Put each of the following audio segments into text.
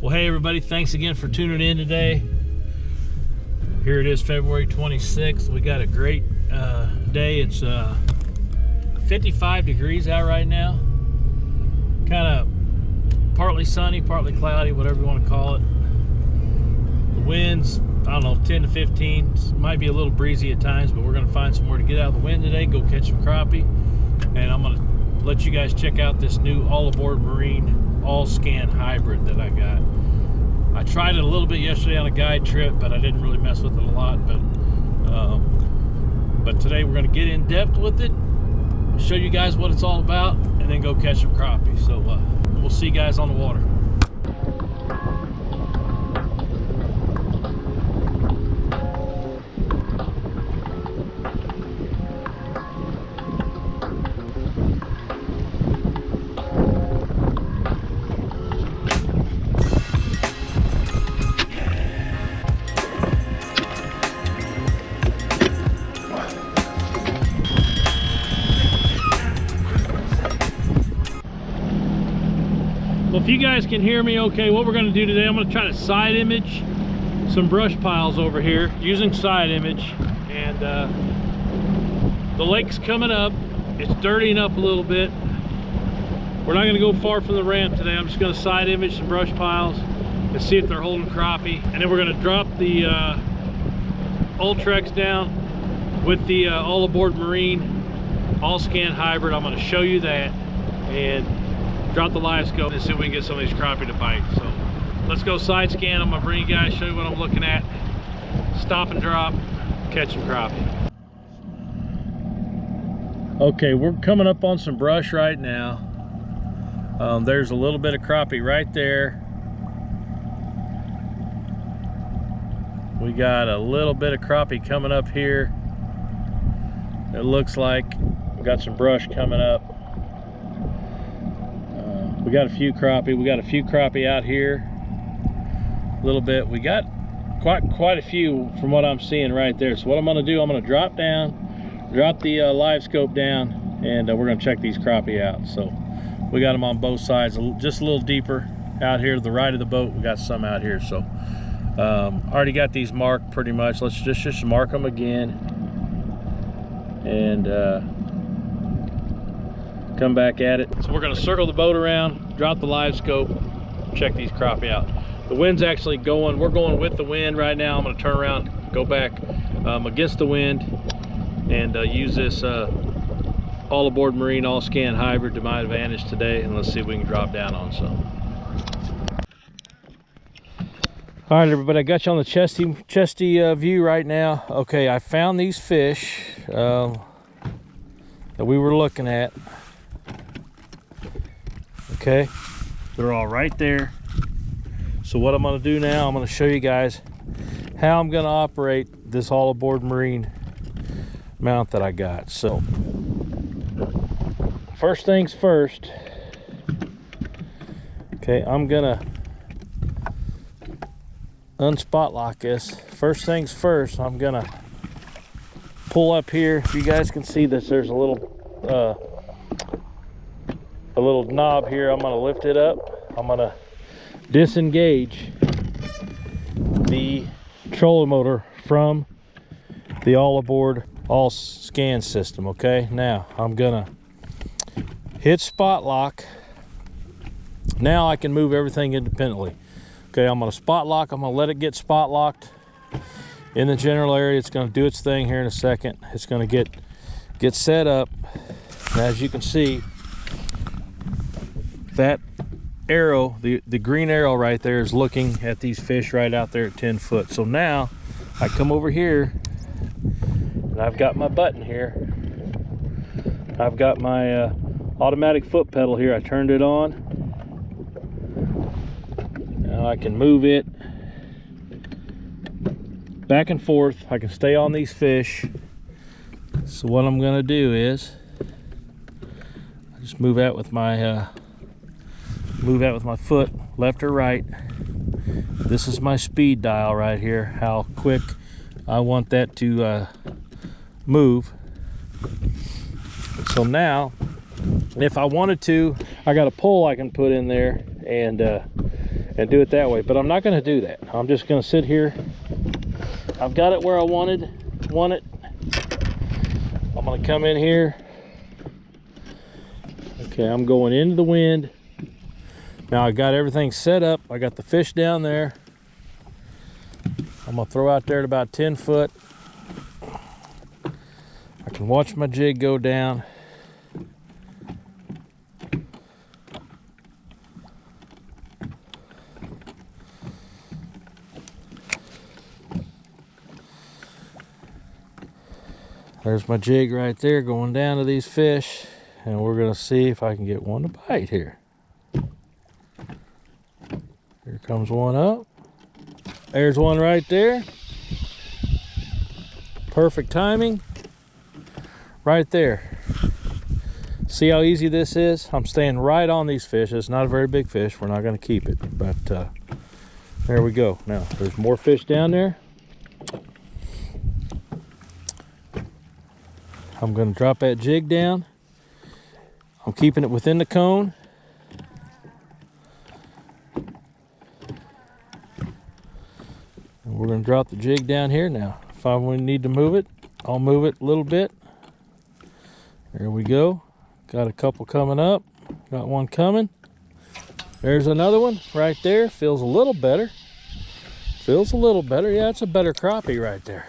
Well, hey everybody, thanks again for tuning in today. Here it is, February 26th. We got a great day. It's 55 degrees out right now. Kind of partly sunny, partly cloudy, whatever you want to call it. The winds, I don't know, 10 to 15. Might be a little breezy at times, but we're going to find somewhere to get out of the wind today, go catch some crappie. And I'm going to let you guys check out this new All Aboard Marine all-scan hybrid that I got. I tried it a little bit yesterday on a guide trip, but I didn't really mess with it a lot. But today we're going to get in depth with it, show you guys what it's all about, and then go catch some crappie. So we'll see you guys on the water. Well, if you guys can hear me okay, what we're going to do today, I'm going to try to side image some brush piles over here using side image. And the lake's coming up. It's dirtying up a little bit. We're not going to go far from the ramp today. I'm just going to side image some brush piles and see if they're holding crappie. And then we're going to drop the Ultrex down with the All Aboard Marine all-scan hybrid. I'm going to show you that and drop the live scope and see if we can get some of these crappie to bite. So let's go side scan. I'm gonna bring you guys, show you what I'm looking at, stop and drop, catch some crappie. Okay, we're coming up on some brush right now. There's a little bit of crappie right there. We got a little bit of crappie coming up here. It looks like we got some brush coming up. We got a few crappie. We got a few crappie out here. A little bit. We got quite a few from what I'm seeing right there. So what I'm going to do, I'm going to drop down, drop the live scope down, and we're going to check these crappie out. So we got them on both sides, just a little deeper out here to the right of the boat. We got some out here. So already got these marked pretty much. Let's just mark them again and come back at it. So we're going to circle the boat around, drop the live scope, check these crappie out. The wind's actually going, we're going with the wind right now. I'm going to turn around, go back against the wind, and use this All Aboard Marine all-scan hybrid to my advantage today, and let's see if we can drop down on some. All right, everybody, I got you on the chesty view right now. Okay, I found these fish that we were looking at. Okay, they're all right there. So what I'm going to do now, I'm going to show you guys how I'm going to operate this All Aboard Marine mount that I got. So first things first, okay, I'm going to unspot lock this. First things first, I'm going to pull up here. If you guys can see this, there's a little knob here. I'm going to lift it up. I'm going to disengage the trolling motor from the All Aboard all scan system. Okay, now I'm going to hit spot lock. Now I can move everything independently. Okay, I'm going to spot lock. I'm going to let it get spot locked in the general area. It's going to do its thing here in a second. It's going to get set up. And as you can see, that arrow, the green arrow right there, is looking at these fish right out there at 10 foot. So now I come over here and I've got my button here. I've got my automatic foot pedal here. I turned it on. Now I can move it back and forth. I can stay on these fish. So what I'm going to do is I just move out with my foot, left or right. This is my speed dial right here, how quick I want that to move. So now if I wanted to, I got a pole I can put in there and and do it that way. But I'm not going to do that. I'm just going to sit here. I've got it where I want it. I'm going to come in here. Okay, I'm going into the wind. Now I got everything set up. I got the fish down there. I'm going to throw out there at about 10 foot. I can watch my jig go down. There's my jig right there going down to these fish, and we're going to see if I can get one to bite here. Here comes one up. There's one right there. Perfect timing. Right there. See how easy this is? I'm staying right on these fish. It's not a very big fish. We're not going to keep it, but there we go. Now, there's more fish down there. I'm going to drop that jig down. I'm keeping it within the cone. And we're going to drop the jig down here now. If I need to move it, I'll move it a little bit. There we go. Got a couple coming up. Got one coming. There's another one right there. Feels a little better. Feels a little better. Yeah, it's a better crappie right there.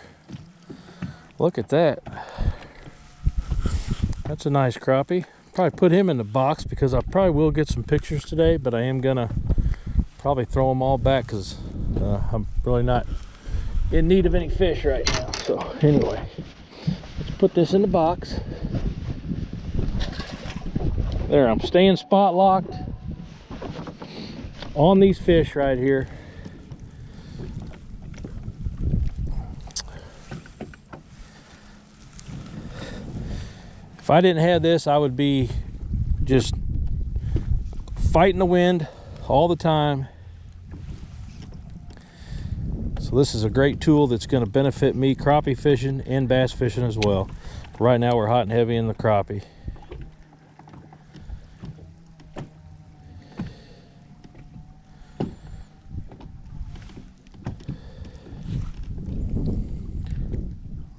Look at that. That's a nice crappie. Probably put him in the box because I probably will get some pictures today, but I am gonna probably throw them all back because I'm really not in need of any fish right now. So anyway, let's put this in the box. There, I'm staying spot locked on these fish right here. If I didn't have this, I would be just fighting the wind all the time. So this is a great tool that's going to benefit me crappie fishing and bass fishing as well. Right now we're hot and heavy in the crappie.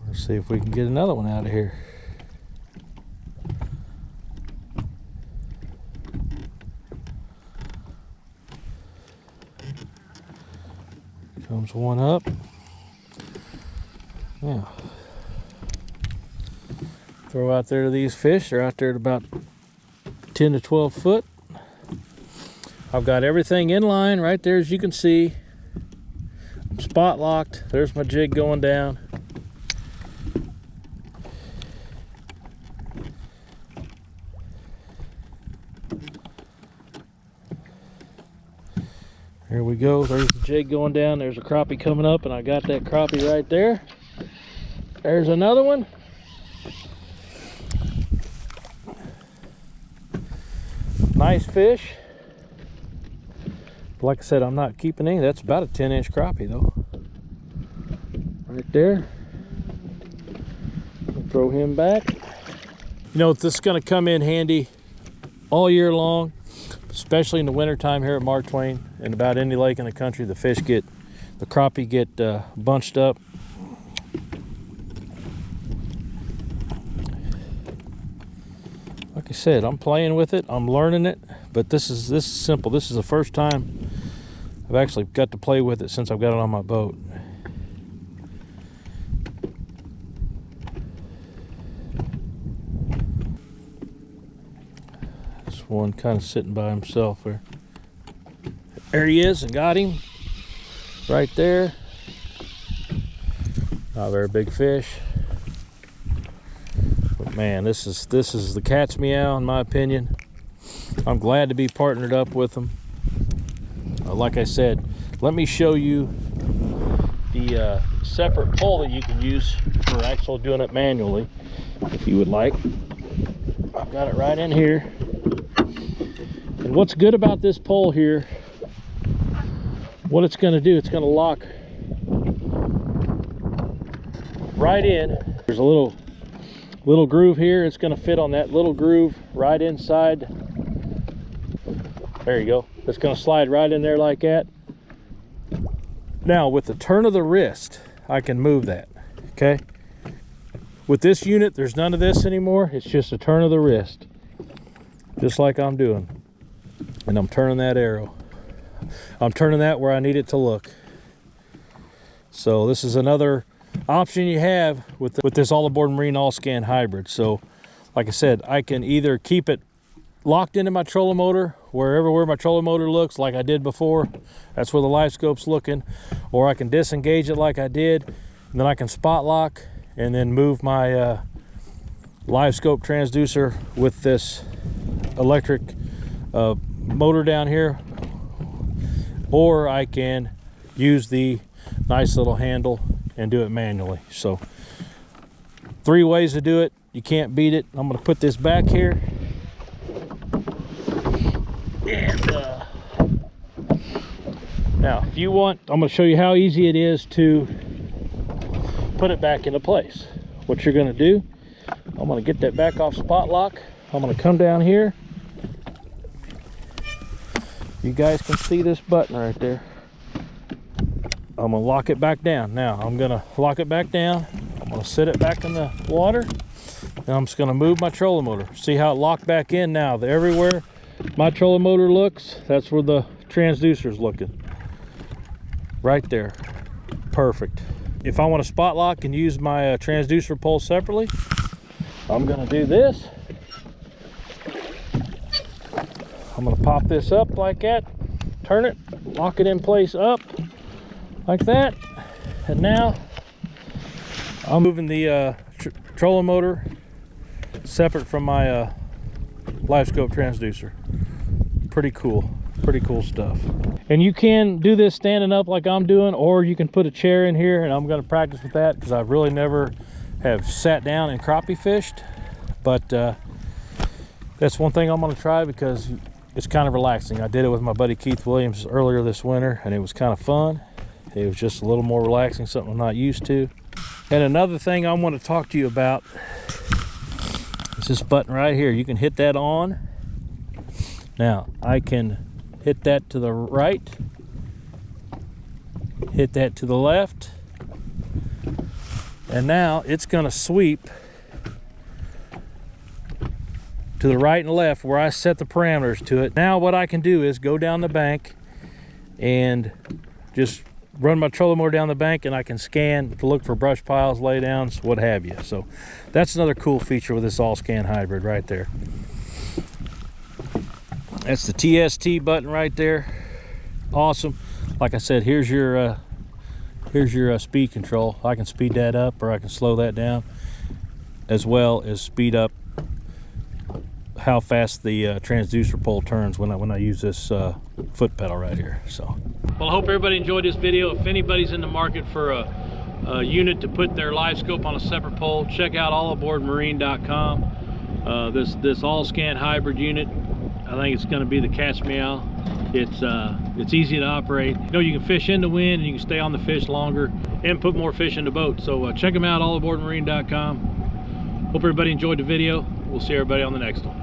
Let's see if we can get another one out of here. Comes one up. Yeah. Throw out there to these fish. They're out there at about 10 to 12 foot. I've got everything in line right there, as you can see. I'm spot locked. There's my jig going down. Here we go. There's the jig going down. There's a crappie coming up, and I got that crappie right there. There's another one. Nice fish. Like I said, I'm not keeping any. That's about a 10-inch crappie though. Right there. I'll throw him back. You know, this is going to come in handy all year long, especially in the winter time here at Mark Twain. And about any lake in the country, the crappie get bunched up. Like I said, I'm playing with it, I'm learning it, but this is simple. This is the first time I've actually got to play with it since I've got it on my boat. This one kind of sitting by himself there. There he is, and got him right there. Not a very big fish, but man, this is the cat's meow in my opinion. I'm glad to be partnered up with them. Like I said, let me show you the separate pole that you can use for actually doing it manually, if you would like. I've got it right in here. And what's good about this pole here, what it's going to do, it's going to lock right in. There's a little groove here. It's going to fit on that little groove right inside. There you go. It's going to slide right in there like that. Now with the turn of the wrist, I can move that, okay? With this unit, there's none of this anymore. It's just a turn of the wrist, just like I'm doing. And I'm turning that arrow. I'm turning that where I need it to look. So this is another option you have with this all aboard marine all scan hybrid. So like I said, I can either keep it locked into my trolling motor where my trolling motor looks, like I did before. That's where the live scope's looking. Or I can disengage it like I did, and then I can spot lock and then move my live scope transducer with this electric motor down here. Or I can use the nice little handle and do it manually. So 3 ways to do it. You can't beat it. I'm going to put this back here. And now if you want, I'm going to show you how easy it is to put it back into place. What you're going to do, I'm going to get that back off spot lock. I'm going to come down here. You guys can see this button right there. I'm going to lock it back down. Now I'm going to lock it back down. I'm going to set it back in the water, and I'm just going to move my trolling motor. See how it locked back in now? Everywhere my trolling motor looks, that's where the transducer's looking. Right there. Perfect. If I want to spot lock and use my transducer pole separately, I'm going to do this. I'm going to pop this up like that, turn it, lock it in place up like that, and now I'm moving the trolling motor separate from my live scope transducer. Pretty cool stuff. And you can do this standing up like I'm doing, or you can put a chair in here, and I'm going to practice with that because I really never have sat down and crappie fished. But that's one thing I'm going to try because it's kind of relaxing. I did it with my buddy Keith Williams earlier this winter, and it was kind of fun. It was just a little more relaxing, something I'm not used to. And another thing I want to talk to you about is this button right here. You can hit that on. Now I can hit that to the right, hit that to the left, and now it's going to sweep to the right and left where I set the parameters to it. Now what I can do is go down the bank and just run my trolling motor down the bank, and I can scan to look for brush piles, lay downs, what have you. So that's another cool feature with this all scan hybrid right there. That's the TST button right there. Awesome. Like I said, here's your speed control. I can speed that up or I can slow that down, as well as speed up how fast the transducer pole turns when I use this foot pedal right here. So, well, I hope everybody enjoyed this video. If anybody's in the market for a unit to put their live scope on a separate pole, check out allaboardmarine.com. This all scan hybrid unit, I think it's going to be the cat's meow. It's easy to operate. You know, you can fish in the wind and you can stay on the fish longer and put more fish in the boat. So check them out, allaboardmarine.com. Hope everybody enjoyed the video. We'll see everybody on the next one.